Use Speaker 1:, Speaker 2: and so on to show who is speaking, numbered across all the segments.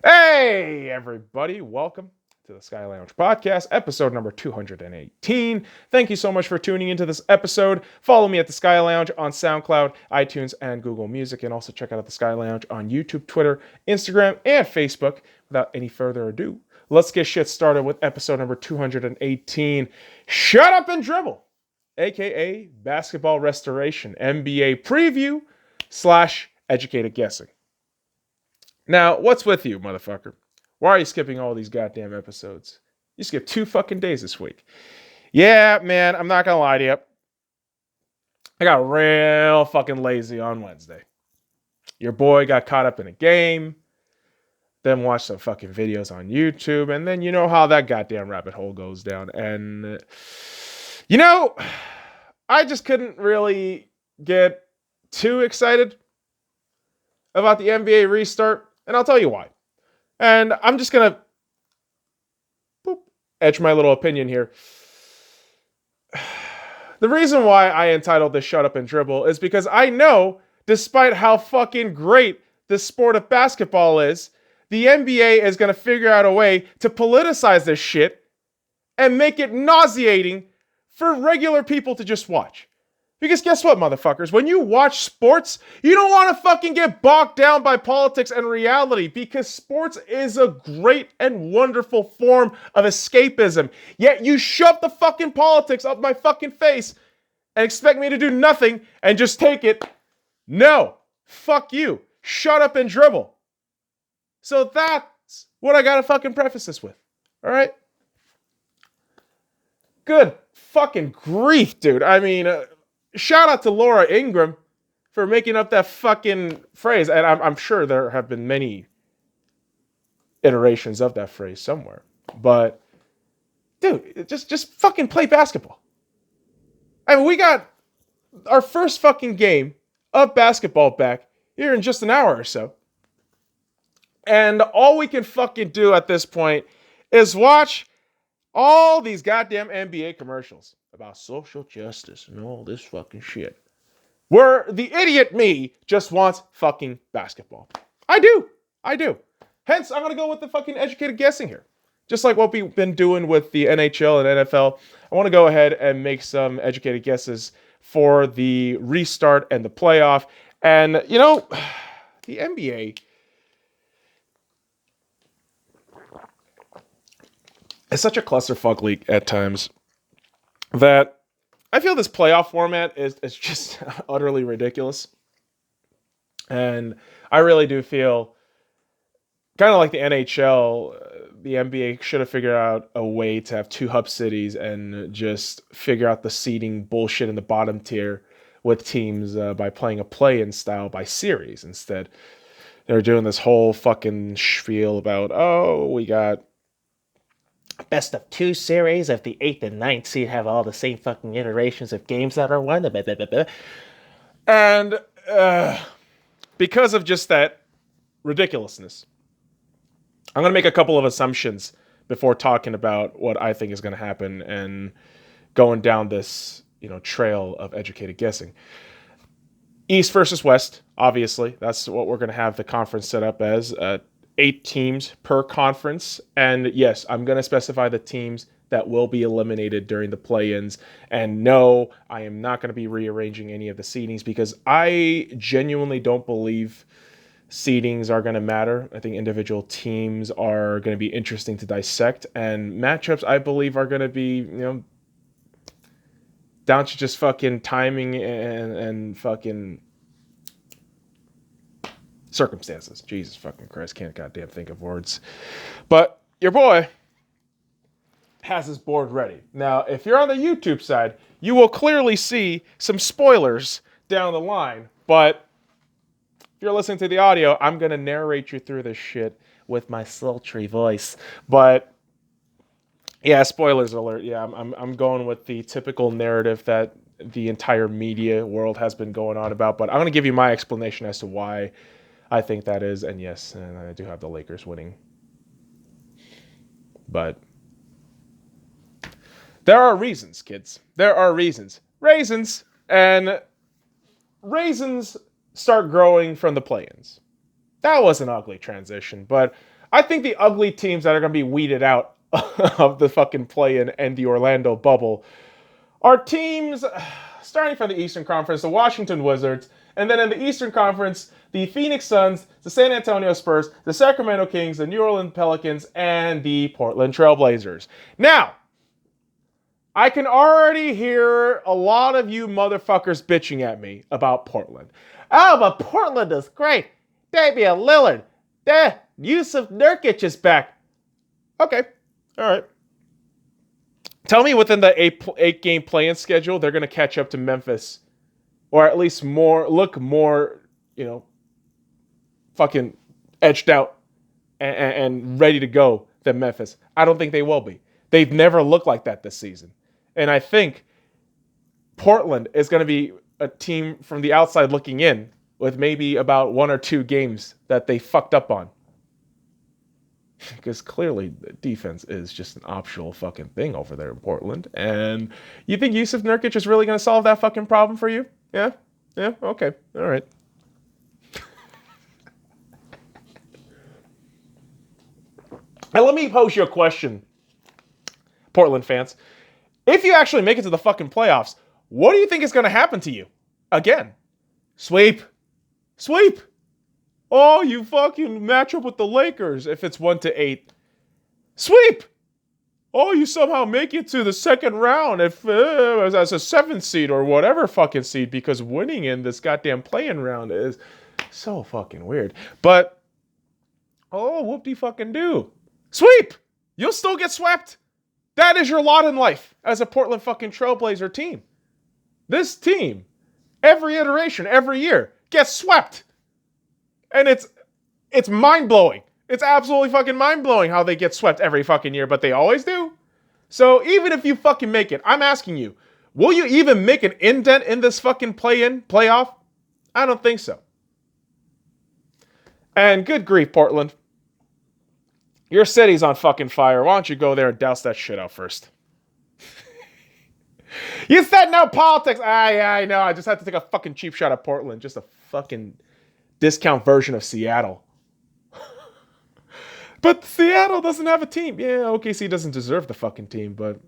Speaker 1: Hey, everybody, welcome to the Sky Lounge podcast, episode number 218. Thank you so much for tuning into this episode. Follow me at the Sky Lounge on SoundCloud, iTunes, and Google Music, and also check out the Sky Lounge on YouTube, Twitter, Instagram, and Facebook. Without any further ado, let's get shit started with episode number 218. Shut up and dribble, aka basketball restoration, NBA preview / educated guessing. Now, what's with you, motherfucker? Why are you skipping all these goddamn episodes? You skipped 2 fucking days this week. Yeah, man, I'm not gonna lie to you. I got real fucking lazy on Wednesday. Your boy got caught up in a game, then watched some fucking videos on YouTube, and then you know how that goddamn rabbit hole goes down. And, I just couldn't really get too excited about the NBA restart. And I'll tell you why. And I'm just going to edge my little opinion here. The reason why I entitled this Shut Up and Dribble is because I know, despite how fucking great the sport of basketball is, the NBA is going to figure out a way to politicize this shit and make it nauseating for regular people to just watch. Because guess what, motherfuckers? When you watch sports, you don't want to fucking get bogged down by politics and reality, because sports is a great and wonderful form of escapism. Yet you shove the fucking politics up my fucking face and expect me to do nothing and just take it. No. Fuck you. Shut up and dribble. So that's what I gotta fucking preface this with. All right? Good fucking grief, dude. I mean... shout out to Laura Ingraham for making up that fucking phrase. And I'm sure there have been many iterations of that phrase somewhere. But, dude, just fucking play basketball. I mean, we got our first fucking game of basketball back here in just an hour or so. And all we can fucking do at this point is watch all these goddamn NBA commercials about social justice and all this fucking shit, where the idiot me just wants fucking basketball. I do. Hence, I'm going to go with the fucking educated guessing here. Just like what we've been doing with the NHL and NFL, I want to go ahead and make some educated guesses for the restart and the playoff. And, the NBA... it's such a clusterfuck league at times that I feel this playoff format is just utterly ridiculous. And I really do feel, kind of like the NHL, the NBA should have figured out a way to have 2 hub cities and just figure out the seeding bullshit in the bottom tier with teams by playing a play-in style by series instead. They're doing this whole fucking spiel about, we got best of 2 series of the 8th and 9th seed have all the same fucking iterations of games that are won. And because of just that ridiculousness, I'm going to make a couple of assumptions before talking about what I think is going to happen and going down this, trail of educated guessing. East versus West, obviously. That's what we're going to have the conference set up as. 8 teams per conference. And yes, I'm going to specify the teams that will be eliminated during the play-ins. And no, I am not going to be rearranging any of the seedings because I genuinely don't believe seedings are going to matter. I think individual teams are going to be interesting to dissect. And matchups, I believe, are going to be, down to just fucking timing and fucking... circumstances. Jesus fucking Christ, can't goddamn think of words. But your boy has his board ready. Now, if you're on the YouTube side, you will clearly see some spoilers down the line. But if you're listening to the audio, I'm going to narrate you through this shit with my sultry voice. But yeah, spoilers alert. Yeah, I'm going with the typical narrative that the entire media world has been going on about. But I'm going to give you my explanation as to why I think that is, and yes, and I do have the Lakers winning. But there are reasons, kids. There are reasons. Raisins. And raisins start growing from the play-ins. That was an ugly transition, but I think the ugly teams that are going to be weeded out of the fucking play-in and the Orlando bubble are teams starting from the Eastern Conference, the Washington Wizards, and then in the Eastern Conference, the Phoenix Suns, the San Antonio Spurs, the Sacramento Kings, the New Orleans Pelicans, and the Portland Trail Blazers. Now, I can already hear a lot of you motherfuckers bitching at me about Portland. Oh, but Portland is great. Damian Lillard. Yusuf Nurkic is back. Okay, all right. Tell me within the eight-game play-in schedule, they're going to catch up to Memphis. Or at least look more, fucking edged out and ready to go than Memphis. I don't think they will be. They've never looked like that this season. And I think Portland is going to be a team from the outside looking in with maybe about 1 or 2 games that they fucked up on. Because clearly the defense is just an optional fucking thing over there in Portland. And you think Yusuf Nurkic is really going to solve that fucking problem for you? Yeah? Yeah? Okay. All right. And let me pose you a question, Portland fans. If you actually make it to the fucking playoffs, what do you think is going to happen to you? Again, sweep. Sweep. Oh, you fucking match up with the Lakers if it's 1-8. Sweep. Oh, you somehow make it to the second round if as a 7th seed or whatever fucking seed, because winning in this goddamn play-in round is so fucking weird. But, whoop-de fucking do. Sweep. You'll still get swept. That is your lot in life as a Portland fucking Trailblazer team. This team, every iteration, every year, gets swept. And it's mind-blowing. It's absolutely fucking mind-blowing how they get swept every fucking year, but they always do. So even if you fucking make it, I'm asking you, will you even make an indent in this fucking playoff? I don't think so. And good grief, Portland. Your city's on fucking fire. Why don't you go there and douse that shit out first? You said no politics. Yeah, I know. I just had to take a fucking cheap shot at Portland. Just a fucking discount version of Seattle. But Seattle doesn't have a team. Yeah, OKC doesn't deserve the fucking team, but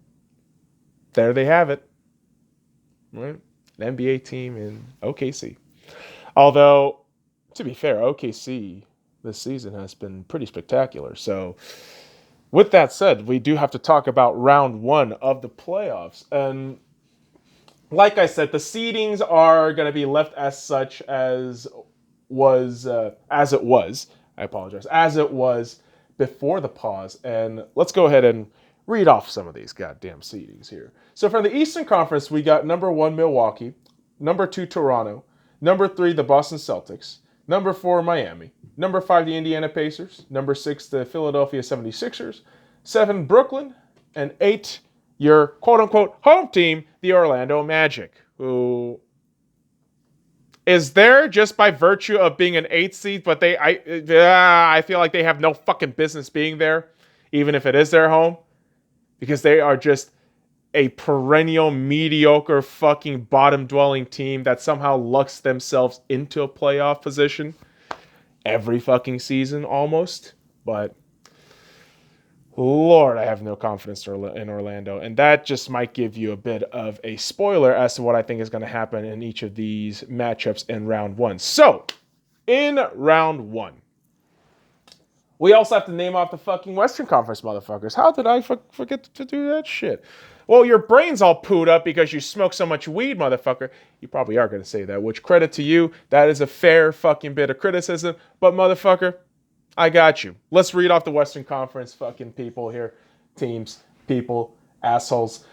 Speaker 1: there they have it. Right? The NBA team in OKC. Although, to be fair, OKC this season has been pretty spectacular. So, with that said, we do have to talk about round 1 of the playoffs. And like I said, the seedings are going to be left as such as it was. As it was before the pause. And let's go ahead and read off some of these goddamn seedings here. So from the Eastern Conference, we got number 1, Milwaukee, number 2, Toronto, number 3, the Boston Celtics, number 4, Miami, number 5, the Indiana Pacers, number 6, the Philadelphia 76ers, 7, Brooklyn, and 8, your quote-unquote home team, the Orlando Magic, who is there just by virtue of being an 8th seed, but I feel like they have no fucking business being there, even if it is their home, because they are just a perennial mediocre fucking bottom-dwelling team that somehow lucks themselves into a playoff position every fucking season almost. But Lord, I have no confidence in Orlando. And that just might give you a bit of a spoiler as to what I think is going to happen in each of these matchups in round 1. So, in round 1, we also have to name off the fucking Western Conference motherfuckers. How did I forget to do that shit? Well, your brain's all pooed up because you smoke so much weed, motherfucker. You probably are going to say that, which credit to you. That is a fair fucking bit of criticism. But motherfucker, I got you. Let's read off the Western Conference fucking people here. Teams, people, assholes.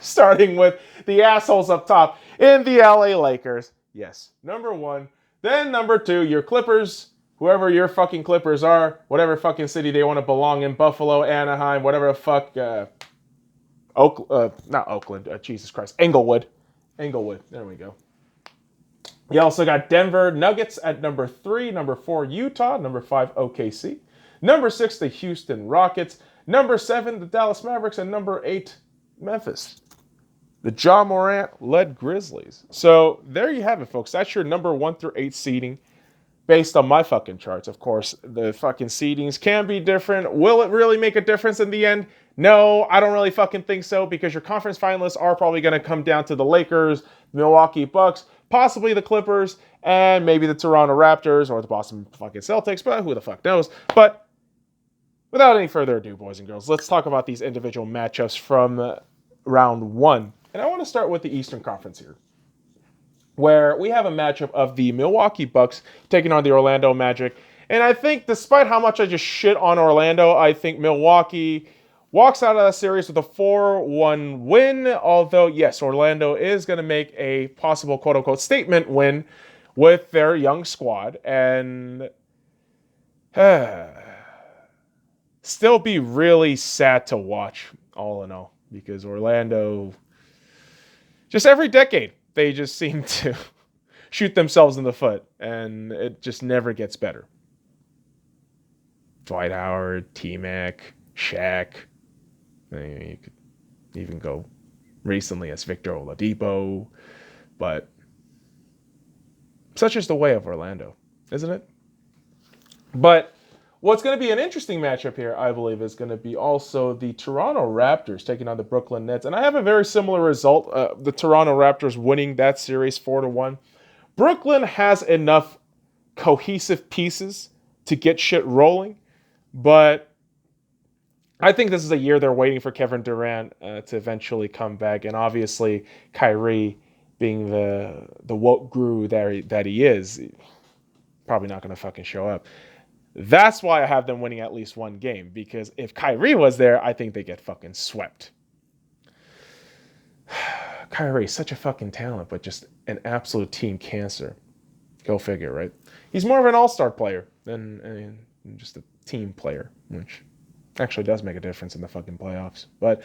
Speaker 1: Starting with the assholes up top in the LA Lakers. Yes, number 1. Then number 2, your Clippers. Whoever your fucking Clippers are. Whatever fucking city they want to belong in. Buffalo, Anaheim, whatever the fuck. Not Oakland. Jesus Christ. Englewood. There we go. You also got Denver Nuggets at number 3, number 4, Utah, number 5, OKC, number 6, the Houston Rockets, number 7, the Dallas Mavericks, and number 8, Memphis, the Ja Morant-led Grizzlies. So there you have it, folks. That's your number 1 through 8 seeding based on my fucking charts. Of course, the fucking seedings can be different. Will it really make a difference in the end? No, I don't really fucking think so, because your conference finalists are probably going to come down to the Lakers, Milwaukee Bucks, possibly the Clippers, and maybe the Toronto Raptors or the Boston fucking Celtics, but who the fuck knows. But without any further ado, boys and girls, let's talk about these individual matchups from round one. And I want to start with the Eastern Conference here, where we have a matchup of the Milwaukee Bucks taking on the Orlando Magic. And I think, despite how much I just shit on Orlando, I think Milwaukee walks out of that series with a 4-1 win. Although, yes, Orlando is going to make a possible quote-unquote statement win with their young squad. And still be really sad to watch, all in all, because Orlando, just every decade, they just seem to shoot themselves in the foot, and it just never gets better. Dwight Howard, T-Mac, Shaq. You could even go recently as Victor Oladipo. But such is the way of Orlando, isn't it? But what's going to be an interesting matchup here, I believe, is going to be also the Toronto Raptors taking on the Brooklyn Nets. And I have a very similar result. The Toronto Raptors winning that series 4-1. Brooklyn has enough cohesive pieces to get shit rolling. But I think this is a year they're waiting for Kevin Durant to eventually come back. And obviously, Kyrie, being the woke guru that he is, probably not going to fucking show up. That's why I have them winning at least one game, because if Kyrie was there, I think they get fucking swept. Kyrie, such a fucking talent, but just an absolute team cancer. Go figure, right? He's more of an all-star player than just a team player, which actually does make a difference in the fucking playoffs. But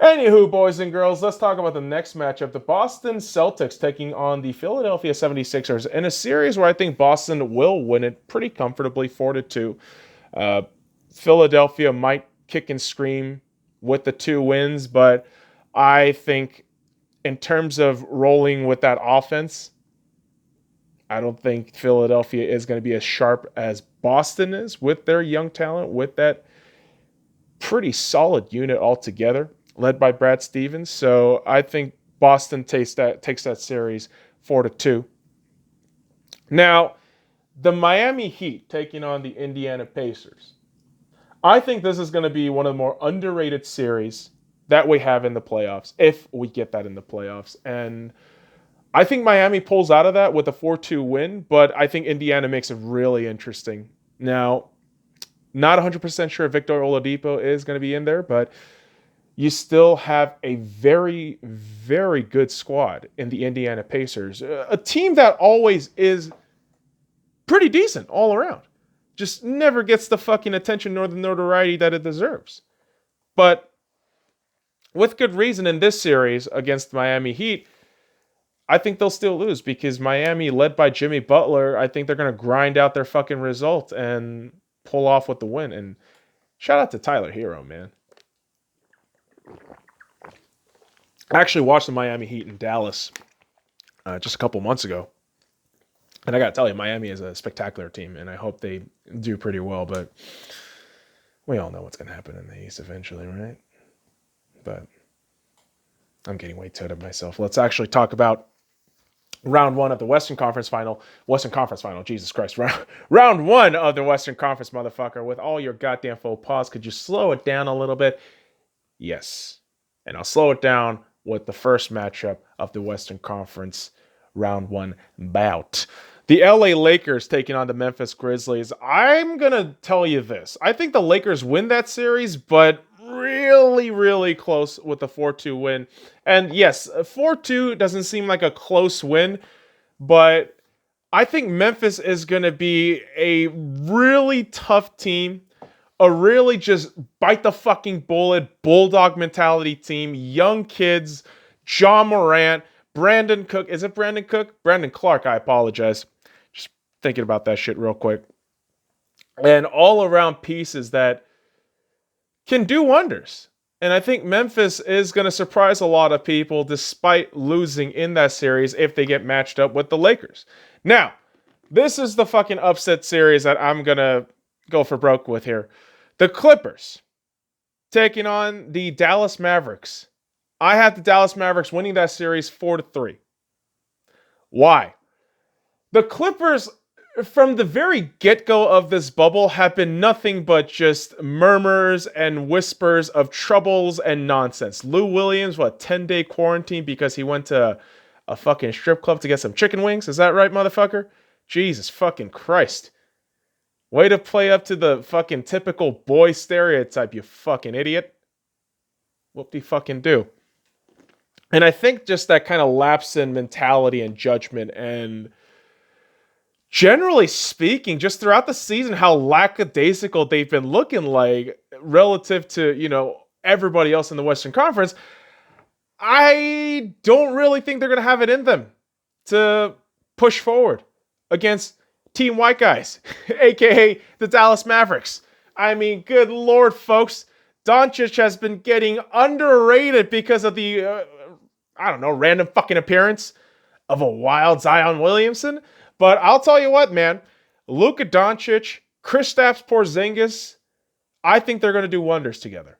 Speaker 1: anywho, boys and girls, let's talk about the next matchup. The Boston Celtics taking on the Philadelphia 76ers in a series where I think Boston will win it pretty comfortably, 4-2. Philadelphia might kick and scream with the 2 wins, but I think in terms of rolling with that offense, I don't think Philadelphia is going to be as sharp as Boston is with their young talent, with that pretty solid unit altogether, led by Brad Stevens. So I think Boston takes that series 4-2. Now, the Miami Heat taking on the Indiana Pacers. I think this is going to be one of the more underrated series that we have in the playoffs, if we get that in the playoffs. And I think Miami pulls out of that with a 4-2 win, but I think Indiana makes it really interesting. Now, not 100% sure if Victor Oladipo is going to be in there, but you still have a very, very good squad in the Indiana Pacers. A team that always is pretty decent all around. Just never gets the fucking attention nor the notoriety that it deserves. But with good reason in this series against Miami Heat, I think they'll still lose, because Miami, led by Jimmy Butler, I think they're going to grind out their fucking result and pull off with the win. And shout out to Tyler Hero, man. I actually watched the Miami Heat in Dallas just a couple months ago. And I got to tell you, Miami is a spectacular team, and I hope they do pretty well. But we all know what's going to happen in the East eventually, right? But I'm getting way too ahead of myself. Let's actually talk about round one of the Western Conference Final. Jesus Christ. Round one of the Western Conference, motherfucker. With all your goddamn faux pas, could you slow it down a little bit? Yes. And I'll slow it down with the first matchup of the Western Conference round one bout. The LA Lakers taking on the Memphis Grizzlies. I'm going to tell you this. I think the Lakers win that series, but really, really close with the 4-2 win. And yes, 4-2 doesn't seem like a close win, but I think Memphis is going to be a really tough team, a really just bite the fucking bullet, bulldog mentality team, young kids, John Morant, Brandon Cook. Is it Brandon Cook? Brandon Clark, I apologize. Just thinking about that shit real quick. And all around pieces that can do wonders. And I think Memphis is going to surprise a lot of people despite losing in that series if they get matched up with the Lakers. Now, This is the fucking upset series that I'm going to go for broke with here. The Clippers taking on the Dallas Mavericks. I had the Dallas Mavericks winning that series 4-3. Why? The Clippers, from the very get-go of this bubble, have been nothing but just murmurs and whispers of troubles and nonsense. Lou Williams, 10-day quarantine because he went to a fucking strip club to get some chicken wings? Is that right, motherfucker? Jesus fucking Christ. Way to play up to the fucking typical boy stereotype, you fucking idiot. Whoop-de fucking do. And I think just that kind of lapse in mentality and judgment, and generally speaking, just throughout the season, how lackadaisical they've been looking like relative to, everybody else in the Western Conference, I don't really think they're going to have it in them to push forward against Team White Guys, aka the Dallas Mavericks. I mean, good Lord, folks. Doncic has been getting underrated because of the, random fucking appearance of a wild Zion Williamson. But I'll tell you what, man. Luka Doncic, Kristaps Porzingis, I think they're going to do wonders together.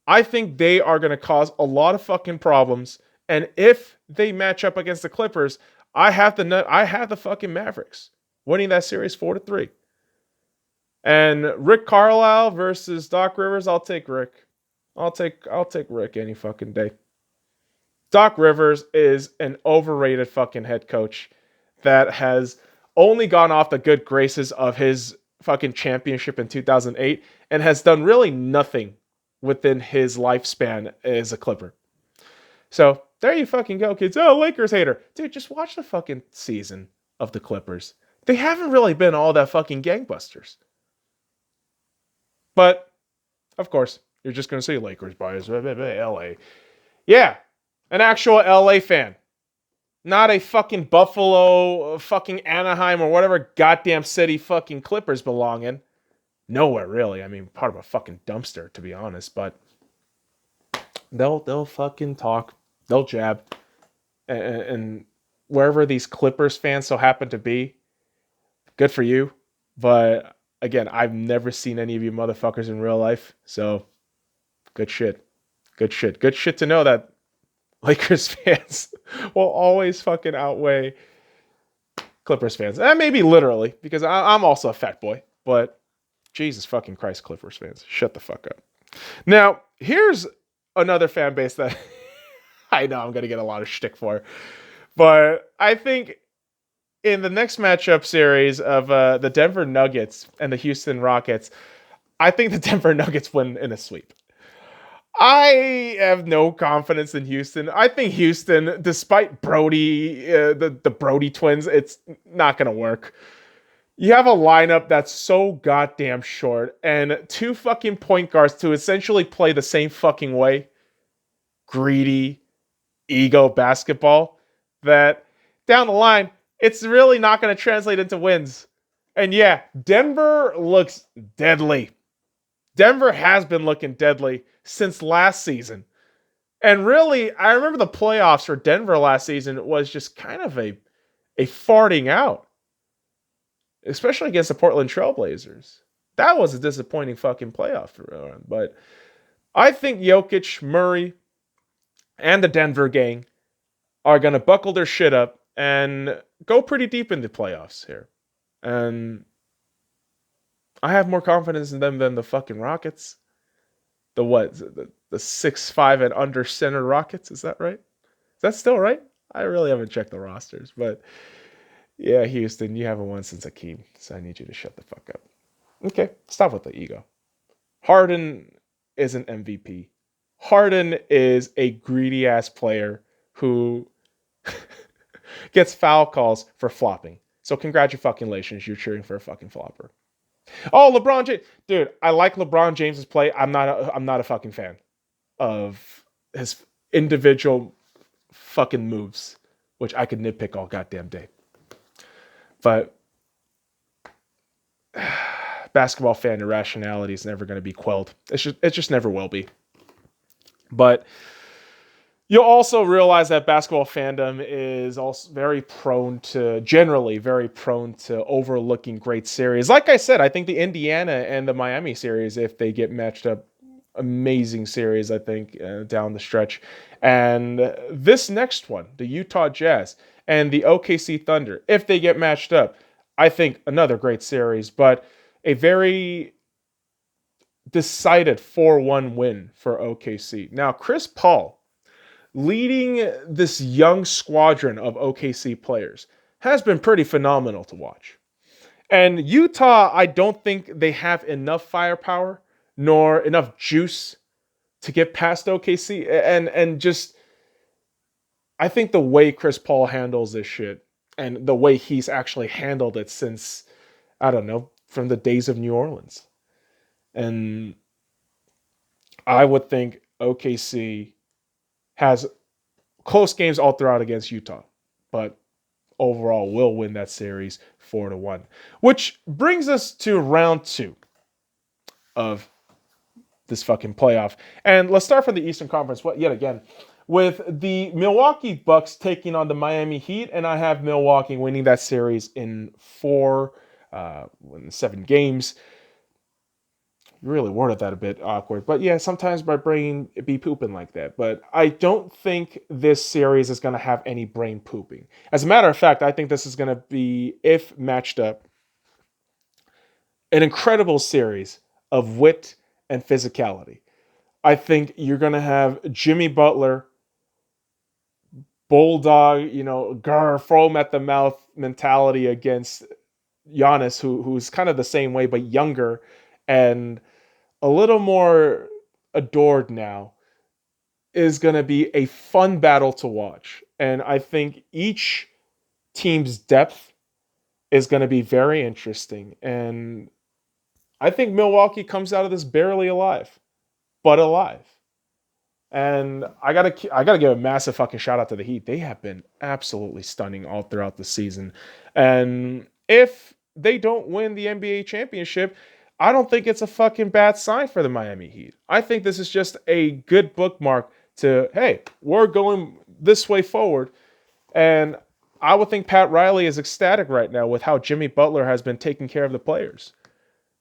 Speaker 1: I think they are going to cause a lot of fucking problems. And if they match up against the Clippers, I have the fucking Mavericks winning that series 4-3. And Rick Carlisle versus Doc Rivers, I'll take Rick. I'll take Rick any fucking day. Doc Rivers is an overrated fucking head coach that has only gone off the good graces of his fucking championship in 2008 and has done really nothing within his lifespan as a Clipper. So there you fucking go, kids. Oh, Lakers hater. Dude, just watch the fucking season of the Clippers. They haven't really been all that fucking gangbusters. But, of course, you're just going to say Lakers bias, LA. Yeah, an actual LA fan. Not a fucking Buffalo, fucking Anaheim, or whatever goddamn city fucking Clippers belong in. Nowhere, really. I mean, part of a fucking dumpster, to be honest. But they'll fucking talk. They'll jab. And wherever these Clippers fans so happen to be, good for you. But, again, I've never seen any of you motherfuckers in real life. So, good shit. Good shit. Good shit to know that Lakers fans will always fucking outweigh Clippers fans. And maybe literally, because I'm also a fat boy. But Jesus fucking Christ, Clippers fans. Shut the fuck up. Now, here's another fan base that I know I'm going to get a lot of shtick for. But I think in the next matchup series of the Denver Nuggets and the Houston Rockets, I think the Denver Nuggets win in a sweep. I have no confidence in Houston. I think Houston, despite Brody, the Brody twins, it's not going to work. You have a lineup that's so goddamn short and two fucking point guards to essentially play the same fucking way. Greedy, ego basketball. That down the line, it's really not going to translate into wins. And yeah, Denver looks deadly. Denver has been looking deadly since last season. And really, I remember the playoffs for Denver last season was just kind of a farting out. Especially against the Portland Trailblazers. That was a disappointing fucking playoff run. But I think Jokic, Murray, and the Denver gang are going to buckle their shit up and go pretty deep in the playoffs here. And I have more confidence in them than the fucking Rockets. The 6'5" and under center Rockets. Is that right? Is that still right? I really haven't checked the rosters. But yeah, Houston, you haven't won since Akeem. So I need you to shut the fuck up. Okay, stop with the ego. Harden is an MVP. Harden is a greedy ass player who gets foul calls for flopping. So congratulations, you're cheering for a fucking flopper. Oh, LeBron James, dude, I like LeBron James's play. I'm not a fucking fan of his individual fucking moves, which I could nitpick all goddamn day. But basketball fan irrationality is never going to be quelled. It just never will be. But You'll also realize that basketball fandom is also generally very prone to overlooking great series. Like I said, I think the Indiana and the Miami series, if they get matched up, amazing series, I think, down the stretch. And this next one, the Utah Jazz and the OKC Thunder, if they get matched up, I think another great series, but a very decided 4-1 win for OKC. Now, Chris Paul leading this young squadron of OKC players has been pretty phenomenal to watch. And Utah, I don't think they have enough firepower nor enough juice to get past OKC. And just, I think the way Chris Paul handles this shit and the way he's actually handled it since, I don't know, from the days of New Orleans. And I would think OKC has close games all throughout against Utah, but overall will win that series 4-1. Which brings us to round 2 of this fucking playoff. And let's start from the Eastern Conference yet again with the Milwaukee Bucks taking on the Miami Heat, and I have Milwaukee winning that series in 7 games. Really worded that a bit awkward, but yeah, sometimes my brain be pooping like that. But I don't think this series is going to have any brain pooping. As a matter of fact, I think this is going to be, if matched up, an incredible series of wit and physicality. I think you're going to have Jimmy Butler, bulldog, foam at the mouth mentality against Giannis, who's kind of the same way but younger and a little more adored now, is going to be a fun battle to watch. And I think each team's depth is going to be very interesting. And I think Milwaukee comes out of this barely alive, but alive. And I gotta give a massive fucking shout out to the Heat. They have been absolutely stunning all throughout the season. And if they don't win the NBA championship, I don't think it's a fucking bad sign for the Miami Heat. I think this is just a good bookmark to, hey, we're going this way forward. And I would think Pat Riley is ecstatic right now with how Jimmy Butler has been taking care of the players.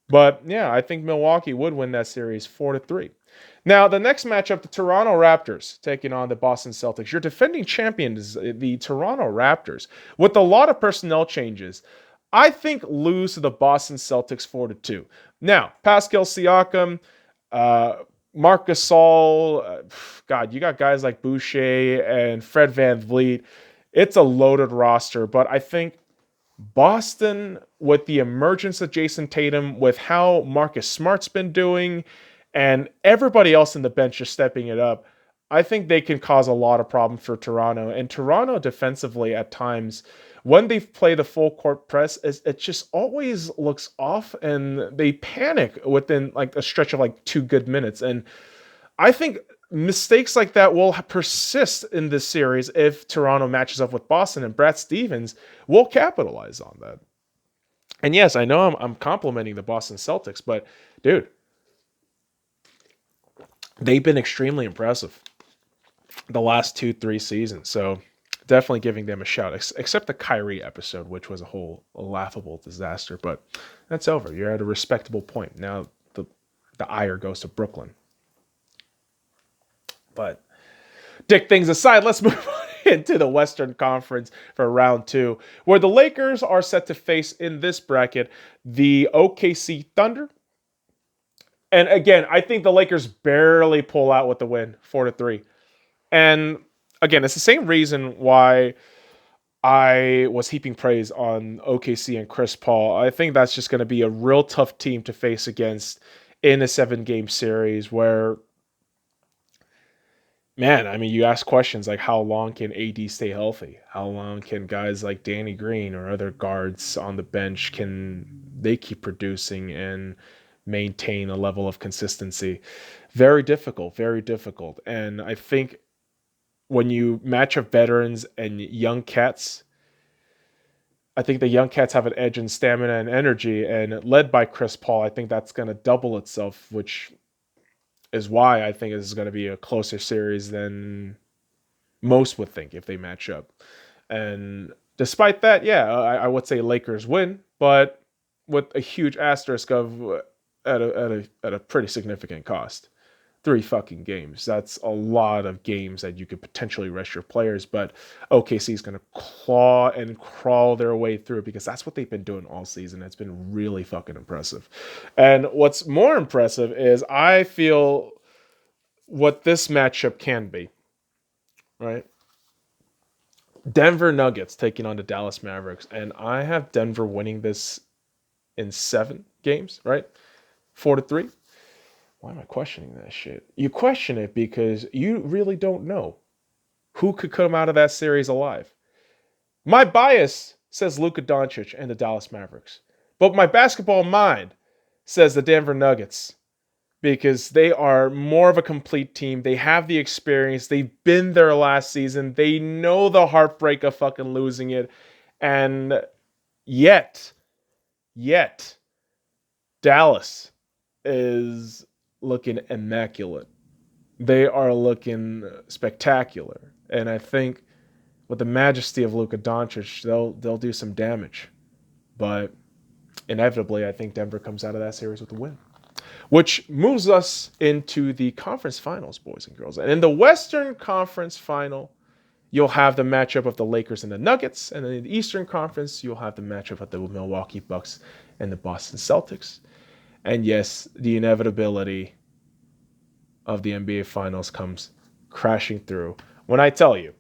Speaker 1: But yeah, I think Milwaukee would win that series 4-3. Now, the next matchup, the Toronto Raptors taking on the Boston Celtics. Your defending champion is the Toronto Raptors. With a lot of personnel changes, I think lose to the Boston Celtics 4-2. Now, Pascal Siakam, Marc Gasol, God, you got guys like Boucher and Fred VanVleet. It's a loaded roster, but I think Boston, with the emergence of Jason Tatum, with how Marcus Smart's been doing, and everybody else in the bench just stepping it up, I think they can cause a lot of problems for Toronto. And Toronto defensively at times, when they play the full court press, it just always looks off and they panic within like a stretch of like 2 good minutes. And I think mistakes like that will persist in this series if Toronto matches up with Boston, and Brad Stevens will capitalize on that. And yes, I know I'm complimenting the Boston Celtics, but dude, they've been extremely impressive the last 2-3 seasons. So definitely giving them a shout, except the Kyrie episode, which was a laughable disaster. But that's over. You're at a respectable point. Now the ire goes to Brooklyn. But dick things aside, let's move on into the Western Conference for round 2, where the Lakers are set to face in this bracket the OKC Thunder. And again, I think the Lakers barely pull out with the win, 4-3. And again, it's the same reason why I was heaping praise on OKC and Chris Paul. I think that's just going to be a real tough team to face against in a 7-game series where, man, I mean, you ask questions like how long can AD stay healthy? How long can guys like Danny Green or other guards on the bench, can they keep producing and maintain a level of consistency? Very difficult, very difficult. And I think when you match up veterans and young cats, I think the young cats have an edge in stamina and energy, and led by Chris Paul, I think that's going to double itself, which is why I think this is going to be a closer series than Most would think if they match up. And despite that, yeah, I would say Lakers win, but with a huge asterisk of at a pretty significant cost. 3 fucking games. That's a lot of games that you could potentially rest your players, but OKC is going to claw and crawl their way through because that's what they've been doing all season. It's been really fucking impressive. And what's more impressive is I feel what this matchup can be, right? Denver Nuggets taking on the Dallas Mavericks, and I have Denver winning this in 7 games, right? 4-3. Why am I questioning that shit? You question it because you really don't know who could come out of that series alive. My bias says Luka Doncic and the Dallas Mavericks, but my basketball mind says the Denver Nuggets because they are more of a complete team. They have the experience. They've been there last season. They know the heartbreak of fucking losing it. And yet, Dallas is looking immaculate. They are looking spectacular. And I think with the majesty of Luka Doncic, they'll do some damage. But inevitably, I think Denver comes out of that series with a win. Which moves us into the conference finals, boys and girls. And in the Western Conference final, you'll have the matchup of the Lakers and the Nuggets. And in the Eastern Conference, you'll have the matchup of the Milwaukee Bucks and the Boston Celtics. And yes, the inevitability of the NBA Finals comes crashing through when I tell you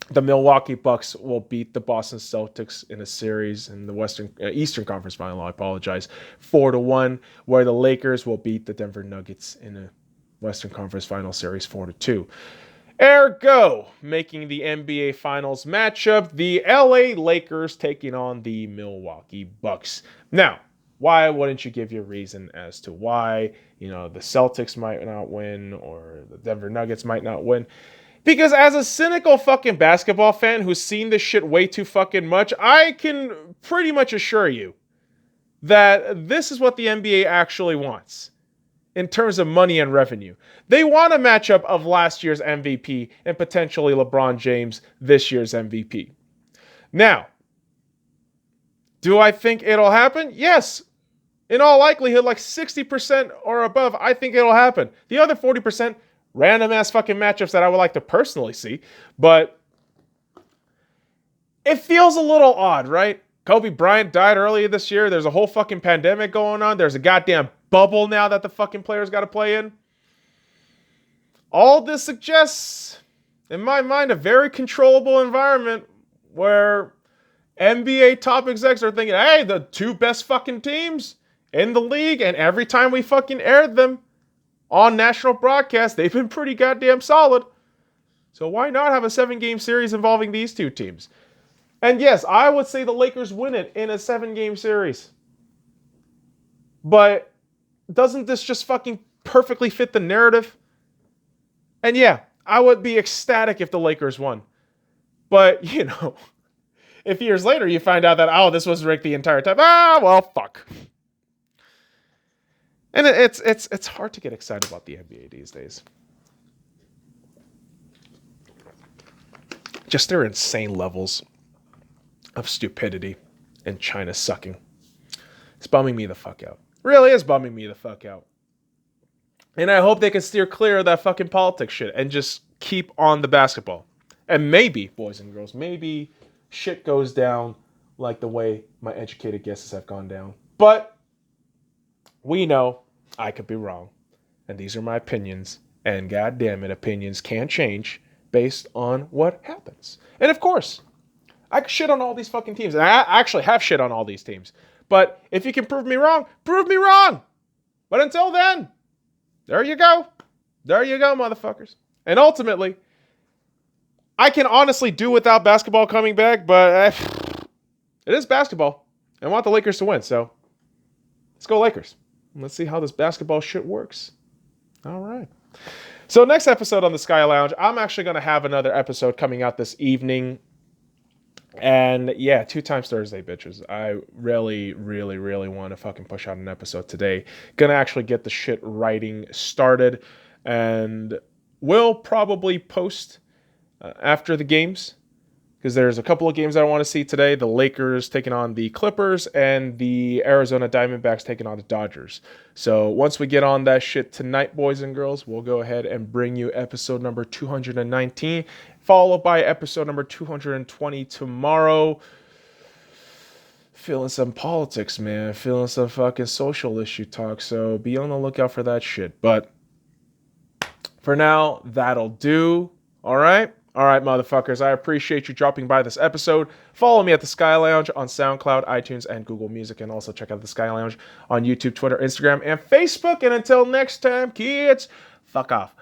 Speaker 1: the Milwaukee Bucks will beat the Boston Celtics in a series in the Eastern Conference Final. I apologize, 4-1, where the Lakers will beat the Denver Nuggets in a Western Conference Final series 4-2. Ergo, making the NBA Finals matchup, the LA Lakers taking on the Milwaukee Bucks. Now, why wouldn't you give your reason as to why, the Celtics might not win or the Denver Nuggets might not win? Because as a cynical fucking basketball fan who's seen this shit way too fucking much, I can pretty much assure you that this is what the NBA actually wants in terms of money and revenue. They want a matchup of last year's MVP and potentially LeBron James this year's MVP. Now, do I think it'll happen? Yes. In all likelihood, like 60% or above, I think it'll happen. The other 40%, random ass fucking matchups that I would like to personally see. But it feels a little odd, right? Kobe Bryant died earlier this year. There's a whole fucking pandemic going on. There's a goddamn bubble now that the fucking players got to play in. All this suggests, in my mind, a very controllable environment where NBA top execs are thinking, hey, the 2 best fucking teams in the league, and every time we fucking aired them on national broadcast, they've been pretty goddamn solid. So why not have a 7-game series involving these 2 teams? And yes, I would say the Lakers win it in a 7-game series. But doesn't this just fucking perfectly fit the narrative? And yeah, I would be ecstatic if the Lakers won. But, if years later you find out that, this was rigged the entire time, well, fuck. And it's hard to get excited about the NBA these days. Just their insane levels of stupidity and China sucking. It's bumming me the fuck out. Really is bumming me the fuck out. And I hope they can steer clear of that fucking politics shit and just keep on the basketball. And maybe, boys and girls, maybe shit goes down like the way my educated guesses have gone down. But we know I could be wrong. And these are my opinions. And goddamn it, opinions can change based on what happens. And of course, I could shit on all these fucking teams. And I actually have shit on all these teams. But if you can prove me wrong, prove me wrong. But until then, there you go. There you go, motherfuckers. And ultimately, I can honestly do without basketball coming back, but it is basketball. I want the Lakers to win, so let's go Lakers. Let's see how this basketball shit works. All right. So next episode on the Sky Lounge, I'm actually going to have another episode coming out this evening. And yeah, 2 times Thursday, bitches. I really, really, really want to fucking push out an episode today. Gonna actually get the shit writing started. And will probably post after the games, because there's a couple of games I want to see today. The Lakers taking on the Clippers and the Arizona Diamondbacks taking on the Dodgers. So once we get on that shit tonight, boys and girls, we'll go ahead and bring you episode number 219, followed by episode number 220 tomorrow. Feeling some politics, man. Feeling some fucking social issue talk. So be on the lookout for that shit. But for now, that'll do. All right? All right, motherfuckers. I appreciate you dropping by this episode. Follow me at The Sky Lounge on SoundCloud, iTunes, and Google Music. And also check out The Sky Lounge on YouTube, Twitter, Instagram, and Facebook. And until next time, kids, fuck off.